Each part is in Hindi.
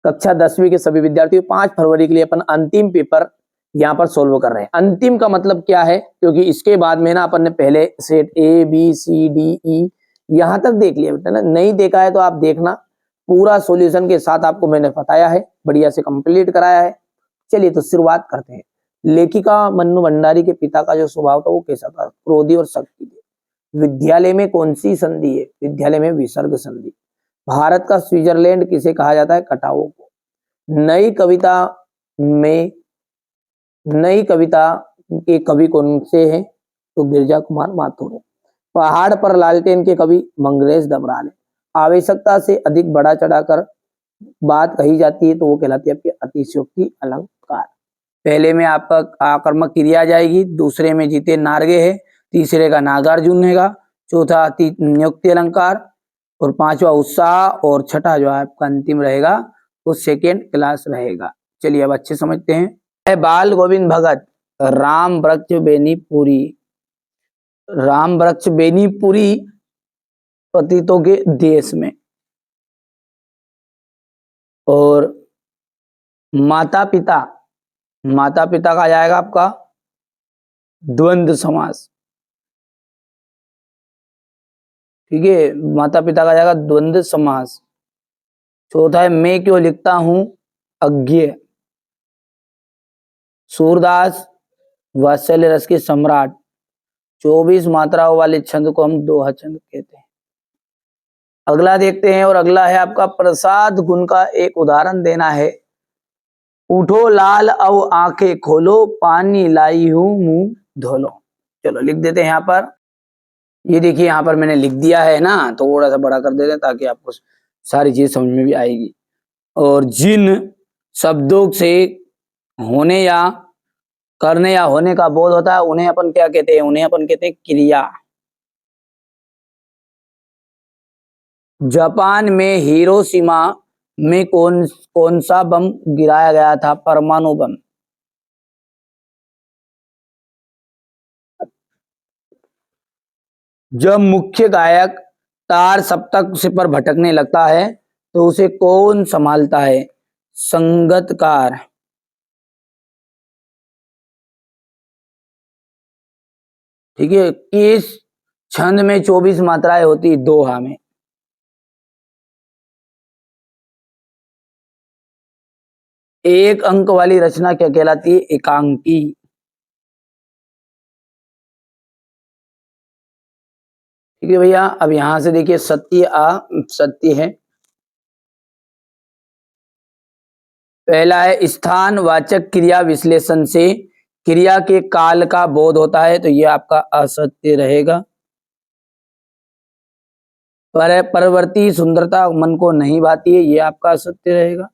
कक्षा 10वीं के सभी विद्यार्थियों 5 फरवरी के लिए अपन अंतिम पेपर यहाँ पर सोल्व कर रहे हैं। अंतिम का मतलब क्या है, क्योंकि इसके बाद में ना अपन ने पहले set A B C D E यहाँ तक देख लिया बेटा ना, नहीं देखा है तो आप देखना, पूरा सॉल्यूशन के साथ आपको मैंने बताया है, बढ़िया से कंप्लीट कराया है। चलिए तो शुरुआत करते हैं। लेखिका मन्नू भंडारी के पिता का जो स्वभाव था वो कैसा था, क्रोधी और शक्ति थे। विद्यालय में कौन सी संधि है, विद्यालय में विसर्ग संधि। भारत का स्विट्जरलैंड किसे कहा जाता है, कटावों को। नई कविता के कवि कौन से हैं, तो गिरजा कुमार माथुर है। पहाड़ पर लालटेन के कवि मंगरेश दबराल है। आवश्यकता से अधिक बढ़ा चढ़ाकर बात कही जाती है तो वो कहलाती है आपकी अतिशयोक्ति अलंकार। पहले में आपका आकर्मक क्रिया आ जाएगी, दूसरे में जीते नार्गे है, तीसरे का नागार्जुन है, चौथा अति नियुक्ति अलंकार, और पांचवा उत्साह, और छठा जो है आपका अंतिम रहेगा वो सेकेंड क्लास रहेगा। चलिए अब अच्छे समझते हैं। बाल गोविंद भगत राम वृक्ष बेनीपुरी, राम वृक्ष बेनीपुरी पतितों के देश में। और माता पिता, माता पिता का जाएगा आपका द्वंद्व समास, ठीक है, माता पिता का जाएगा द्वंद्व समास। चौथा है मैं क्यों लिखता हूं अज्ञेय। सूरदास वात्सल्य रस के सम्राट, 24 मात्राओं वाले छंद को हम दोहा छंद कहते हैं। अगला देखते हैं, और अगला है आपका प्रसाद गुण का एक उदाहरण देना है। उठो लाल औ आंखें खोलो, पानी लाई हूं मुंह धोलो। चलो लिख देते हैं यहाँ पर। ये देखिए यहाँ पर मैंने लिख दिया है ना, थोड़ा सा बड़ा कर देते हैं ताकि आपको सारी चीज समझ में भी आएगी। और जिन शब्दों से होने या करने या होने का बोध होता है उन्हें अपन क्या कहते हैं, उन्हें अपन कहते हैं क्रिया। जापान में हिरोशिमा में कौन सा बम गिराया गया था, परमाणु बम। जब मुख्य गायक तार सप्तक से पर भटकने लगता है तो उसे कौन संभालता है, संगतकार। ठीक है, किस छंद में 24 मात्राएं होती, दोहा में। एक अंक वाली रचना क्या कहलाती है, एकांकी। ठीक है भैया, अब यहां से देखिए सत्य है। पहला है स्थान वाचक क्रिया विश्लेषण से क्रिया के काल का बोध होता है, तो ये आपका असत्य रहेगा। परवर्ती सुंदरता मन को नहीं भाती है, ये आपका असत्य रहेगा।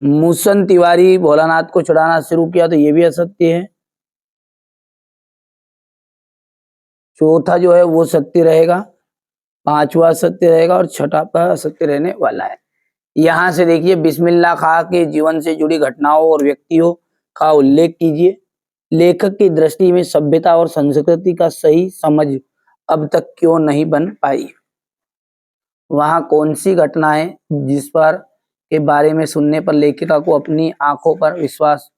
मूसन तिवारी भोलानाथ को चढ़ाना शुरू किया, तो ये भी असत्य है। चौथा जो है वो सत्य रहेगा, पांचवा सत्य रहेगा, और छठा का असत्य रहने वाला है। यहां से देखिए बिस्मिल्लाह खां के जीवन से जुड़ी घटनाओं और व्यक्तियों का उल्लेख कीजिए। लेखक की दृष्टि में सभ्यता और संस्कृति का सही समझ अब तक क्यों नहीं बन पाई। वहां कौन सी घटना है जिस पर के बारे में सुनने पर लेखिका को अपनी आंखों पर विश्वास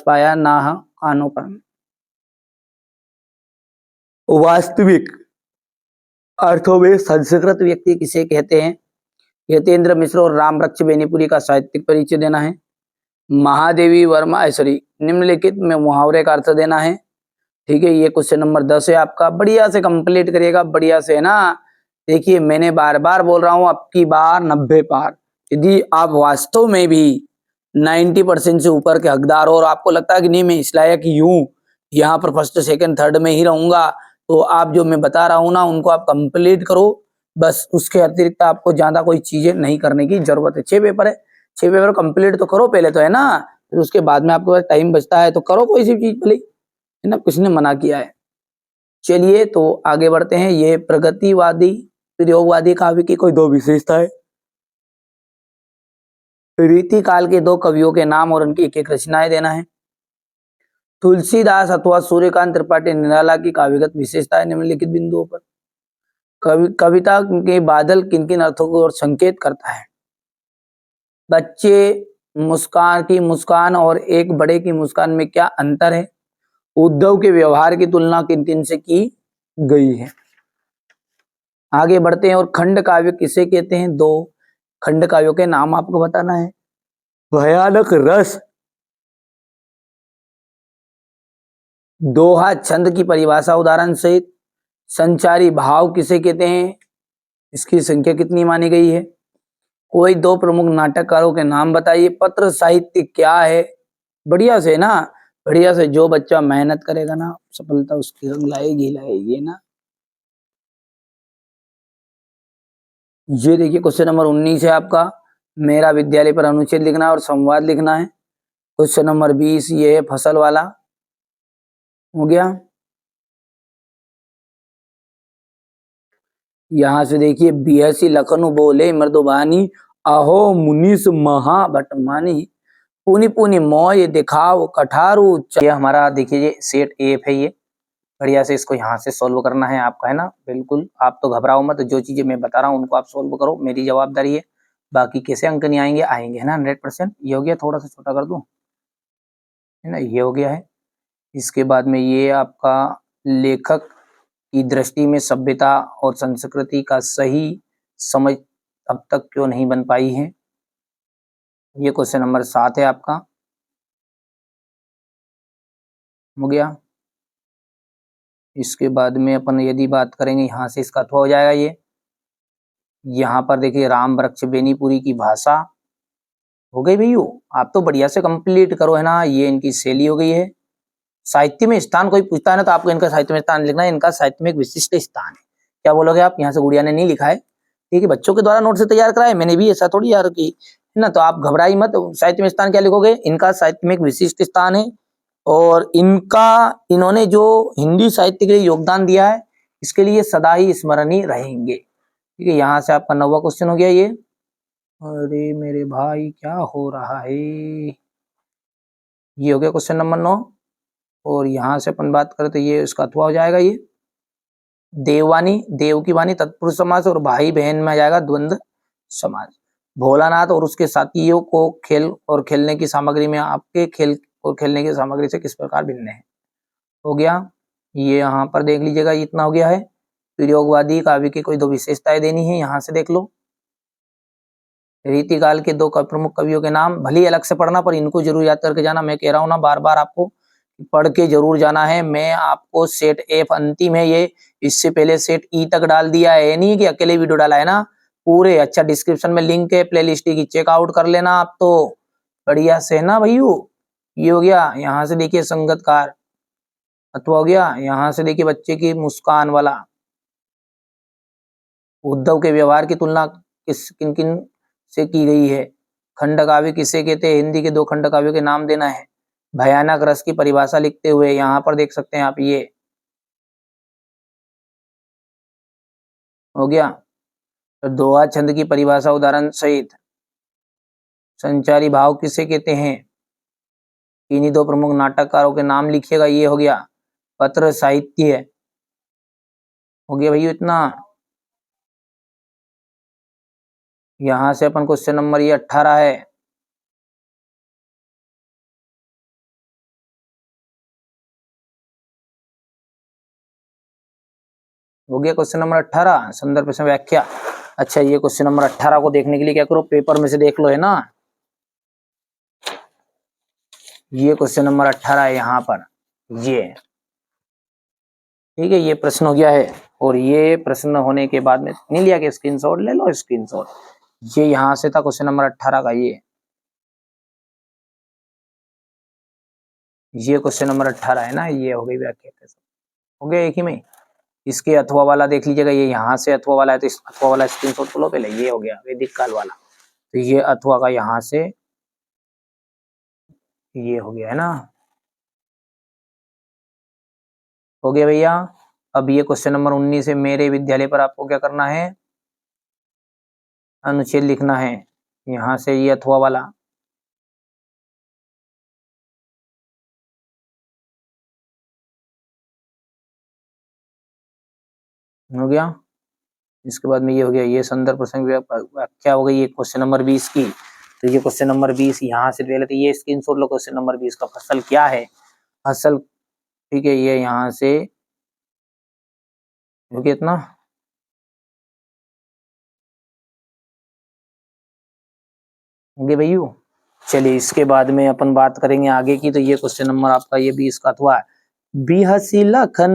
पाया, ना कानों पर। वास्तविक अर्थों में संस्कृत व्यक्ति किसे कहते हैं, यतेंद्र मिश्र और राम वृक्ष बेनीपुरी का साहित्यिक परिचय देना है। महादेवी वर्मा निम्नलिखित में मुहावरे का अर्थ देना है। ठीक है, ये क्वेश्चन नंबर 10 है आपका, बढ़िया से कंप्लीट करिएगा, बढ़िया से है ना। देखिए मैंने बार बार बोल रहा हूं, अब की बार 90 पार। यदि आप वास्तव में भी 90% से ऊपर के हकदार हो और आपको लगता है कि नहीं मैं इस लायक यूं यहाँ पर फर्स्ट सेकंड थर्ड में ही रहूंगा, तो आप जो मैं बता रहा हूं ना उनको आप कंप्लीट करो, बस उसके अतिरिक्त आपको ज्यादा कोई चीजें नहीं करने की जरूरत है। 6 पेपर है, 6 पेपर कंप्लीट तो करो पहले तो, है ना, फिर उसके बाद में आपके पास टाइम बचता है तो करो कोई सी चीज भले, है ना, किसने मना किया है। चलिए तो आगे बढ़ते हैं। ये प्रगतिवादी प्रयोगवादी काव्य की कोई 2 विशेषता है। रीति काल के 2 कवियों के नाम और उनकी एक रचनाएं देना है। तुलसीदास अथवा सूर्यकांत त्रिपाठी निराला की काव्यगत विशेषता है निम्नलिखित बिंदुओं पर। कविता के बादल किन किन अर्थों को और संकेत करता है? बच्चे मुस्कान की मुस्कान और एक बड़े की मुस्कान में क्या अंतर है? उद्धव के व्यवहार की तुलना किन किन से की गई है? आगे बढ़ते हैं। और खंड काव्य किसे कहते हैं? दो खंड काव्यों के नाम आपको बताना है। भयानक रस, दोहा छंद की परिभाषा उदाहरण सहित। संचारी भाव किसे कहते हैं? इसकी संख्या कितनी मानी गई है? कोई दो प्रमुख नाटककारों के नाम बताइए। पत्र साहित्य क्या है? बढ़िया से ना, बढ़िया से जो बच्चा मेहनत करेगा ना, सफलता उसकी रंग लाएगी लाएगी ना। ये देखिए क्वेश्चन नंबर 19 है आपका। मेरा विद्यालय पर अनुच्छेद लिखना है और संवाद लिखना है। क्वेश्चन नंबर 20 ये है फसल वाला। हो गया। यहां से देखिए बीएससी लखनऊ बोले मृदुबानी, अहो मुनीस महाभटमानी, पुनि पुनि मोय दिखाओ कठारू। ये हमारा देखिए ये सेट एफ है। ये बढ़िया से इसको यहाँ से सॉल्व करना है आपका, है ना। बिल्कुल आप तो घबराओ मत, जो चीजें मैं बता रहा हूँ उनको आप सॉल्व करो, मेरी जवाबदारी है। बाकी कैसे अंक नहीं आएंगे, आएंगे है ना 100%। ये हो गया, थोड़ा सा छोटा कर दूं, है ना, ये हो गया है। इसके बाद में ये आपका लेखक की दृष्टि में सभ्यता और संस्कृति का सही समझ अब तक क्यों नहीं बन पाई है। ये क्वेश्चन नंबर 7 है आपका। हो गया। इसके बाद में अपन यदि बात करेंगे, यहाँ से इसका अथवा हो जाएगा ये। यहाँ पर देखिए राम वृक्ष बेनीपुरी की भाषा। हो गई भैया, आप तो बढ़िया से कंप्लीट करो, है ना। ये इनकी शैली हो गई है। साहित्य में स्थान कोई पूछता है ना, तो आपको इनका साहित्य में स्थान लिखना है। इनका साहित्य में एक विशिष्ट स्थान है। क्या बोलोगे आप? यहाँ से गुड़िया ने नहीं लिखा है, ठीक है, बच्चों के द्वारा नोट से तैयार कराए, मैंने भी ऐसा थोड़ी यार की, है ना। तो आप घबराई मत। साहित्य में स्थान क्या लिखोगे? इनका साहित्य में एक विशिष्ट स्थान है और इनका, इन्होंने जो हिंदी साहित्य के लिए योगदान दिया है, इसके लिए सदा ही स्मरणीय रहेंगे। ठीक है, यहाँ से आपका 9वां क्वेश्चन हो गया ये। अरे मेरे भाई क्या हो रहा है? ये हो गया क्वेश्चन नंबर 9। और यहाँ से अपन बात करें तो ये इसका अथवा हो जाएगा ये। देववानी, देव की वाणी तत्पुरुष समास, और भाई बहन में आ जाएगा द्वंद्व समास। भोलानाथ और उसके साथियों को खेल और खेलने की सामग्री में आपके खेल और खेलने की सामग्री से किस प्रकार भिन्न है। हो गया। ये यहाँ पर देख लीजिएगा, इतना हो गया है। प्रयोगवादी काव्य की कोई दो विशेषताएं देनी है, यहाँ से देख लो। रीतिकाल के दो प्रमुख कवियों के नाम, भले ही अलग से पढ़ना पर इनको जरूर याद करके जाना। मैं कह रहा हूँ ना बार बार, आपको पढ़ के जरूर जाना है। मैं आपको सेट एफ अंतिम है ये, इससे पहले सेट ई तक डाल दिया है, नहीं कि अकेले वीडियो डाला है ना पूरे। अच्छा डिस्क्रिप्शन में लिंक है प्लेलिस्ट की, चेकआउट कर लेना आप तो बढ़िया से ना भैया। ये हो गया। यहाँ से देखिए संगतकार अथवा हो गया। यहाँ से देखिए बच्चे की मुस्कान वाला। उद्धव के व्यवहार की तुलना किन किन से की गई है? खंड काव्य किसे कहते हैं? हिंदी के दो खंड काव्यों के नाम देना है। भयानक रस की परिभाषा लिखते हुए यहाँ पर देख सकते हैं आप, ये हो गया। तो दोहा छंद की परिभाषा उदाहरण सहित। संचारी भाव किसे कहते हैं? इन्हीं दो प्रमुख नाटककारों के नाम लिखिएगा। ये हो गया। पत्र साहित्य हो गया भैया इतना। यहां से अपन क्वेश्चन नंबर ये 18 है। हो गया क्वेश्चन नंबर 18 संदर्भ प्रश्न व्याख्या। अच्छा ये क्वेश्चन नंबर 18 को देखने के लिए क्या करो, पेपर में से देख लो, है ना। ये क्वेश्चन नंबर 18 है यहाँ पर, ये ठीक है। ये प्रश्न हो गया है। और ये प्रश्न होने के बाद में नहीं लिया कि स्क्रीनशॉट ले लो, स्क्रीनशॉट। ये यहाँ से था क्वेश्चन नंबर 18 का ये क्वेश्चन नंबर 18 है ना। ये हो गई व्याख्या, हो गया एक ही में। इसके अथवा वाला देख लीजिएगा, ये यहाँ से अथवा वाला है, तो इस अथवा वाला स्क्रीनशॉट को लो पहले। ये हो गया वैदिक काल वाला, तो ये अथवा का यहाँ से ये हो गया, है ना। हो गया भैया। अब ये क्वेश्चन नंबर 19 है। मेरे विद्यालय पर आपको क्या करना है? अनुच्छेद लिखना है। यहाँ से ये अथवा वाला हो गया। इसके बाद में ये हो गया, ये संदर्भ प्रसंग व्याख्या हो गई, ये क्वेश्चन नंबर 20 की। तो ये क्वेश्चन नंबर 20 यहाँ से ले लेते, ये स्क्रीनशॉट लो क्वेश्चन नंबर 20 का। फसल क्या है? फसल, ठीक है, ये यहाँ से हो गया इतना। होंगे भैया। चलिए इसके बाद में अपन बात करेंगे आगे की। तो ये क्वेश्चन नंबर आपका ये 20 का हुआ है। बिहसी लखन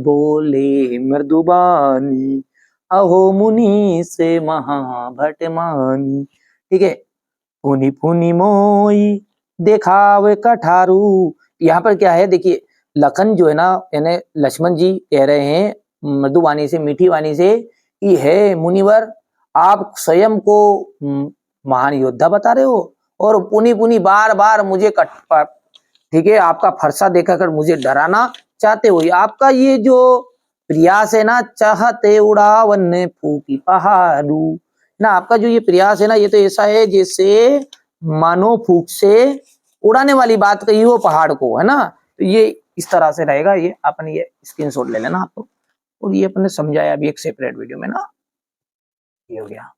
बोले मृदुबानी, अहो मुनि से महाभट मानी। ठीक है, पुनि पुनि मोई देखावे कठारू। यहाँ पर क्या है देखिए, लखन जो है ना, यानी लक्ष्मण जी कह रहे हैं मृदुवाणी से, मीठी वाणी से कि हे मुनिवर, आप स्वयं को महान योद्धा बता रहे हो और पुनि पुनि बार बार मुझे ठीक है, आपका फरसा देखा कर मुझे डराना चाहते हो। आपका ये जो प्रयास है ना, चाहते उड़ावन फूकी पहाड़ू ना, आपका जो ये प्रयास है ना, ये तो ऐसा है जैसे मानो फूक से उड़ाने वाली बात कही हो पहाड़ को, है ना। तो ये इस तरह से रहेगा। ये अपन ये स्क्रीनशॉट ले लेना आप लोग। और ये अपन ने समझाया अभी एक सेपरेट वीडियो में ना, ये हो गया।